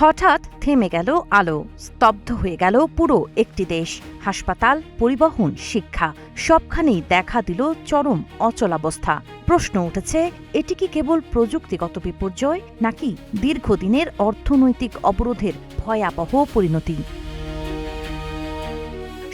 হঠাৎ থেমে গেল আলো, স্তব্ধ হয়ে গেল পুরো একটি দেশ। হাসপাতাল, পরিবহন, শিক্ষা সবখানেই দেখা দিল চরম অচলাবস্থা। প্রশ্ন উঠেছে, এটি কি কেবল প্রযুক্তিগত বিপর্যয় নাকি দীর্ঘদিনের অর্থনৈতিক অবরোধের ভয়াবহ পরিণতি?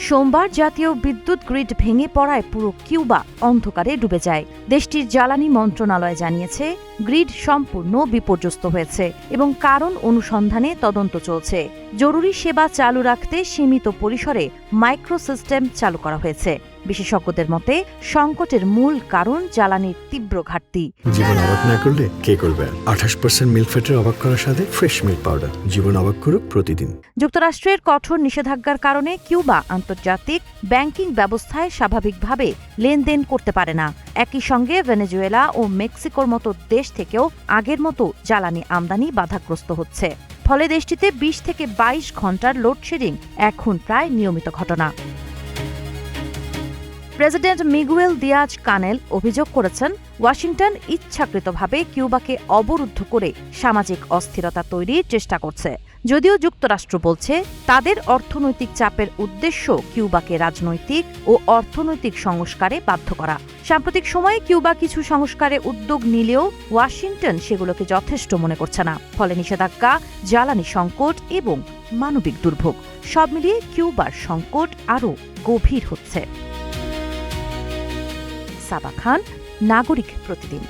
সোমবার জাতীয় বিদ্যুৎ গ্রিড ভেঙে পড়ায় পুরো কিউবা অন্ধকারে ডুবে যায়। দেশটির জ্বালানি মন্ত্রণালয় জানিয়েছে, গ্রিড সম্পূর্ণ বিপর্যস্ত হয়েছে এবং কারণ অনুসন্ধানে তদন্ত চলছে। জরুরি সেবা চালু রাখতে সীমিত পরিসরে মাইক্রোসিস্টেম চালু করা হয়েছে। বিশেষজ্ঞদের মতে, সংকটের মূল কারণ জ্বালানির তীব্র ঘাটতি। জীবন অবাক না করলে কে করবে? 28% মিল্ক ফ্যাটের অবাক করার সাথে ফ্রেশ মিল্ক পাউডার। জীবন অবাক করুক প্রতিদিন। যুক্তরাষ্ট্রের কঠোর নিষেধাজ্ঞার কারণে কিউবা আন্তর্জাতিক ব্যাংকিং ব্যবস্থায় স্বাভাবিকভাবে লেনদেন করতে পারে না। একই সঙ্গে ভেনেজুয়েলা ও মেক্সিকোর মতো দেশ থেকেও আগের মতো জ্বালানি আমদানি বাধাগ্রস্ত হচ্ছে। ফলে দেশটিতে 20 থেকে 22 ঘণ্টার লোডশেডিং এখন প্রায় নিয়মিত ঘটনা। প্রেসিডেন্ট মিগুয়েল দিয়াজ কানেল অভিযোগ করেছেন, ওয়াশিংটন ইচ্ছাকৃতভাবে কিউবাকে অবরুদ্ধ করে সামাজিক অস্থিরতা তৈরির চেষ্টা করছে। যদিও যুক্তরাষ্ট্র বলছে, তাদের অর্থনৈতিক চাপের উদ্দেশ্য কিউবাকে রাজনৈতিক ও অর্থনৈতিক সংস্কারে বাধ্য করা। সাম্প্রতিক সময়ে কিউবা কিছু সংস্কারে উদ্যোগ নিলেও ওয়াশিংটন সেগুলোকে যথেষ্ট মনে করছে না। ফলে নিষেধাজ্ঞা, জ্বালানি সংকট এবং মানবিক দুর্ভোগ সব মিলিয়ে কিউবার সংকট আরও গভীর হচ্ছে। সাবা খান, নাগরিক প্রতিদিন।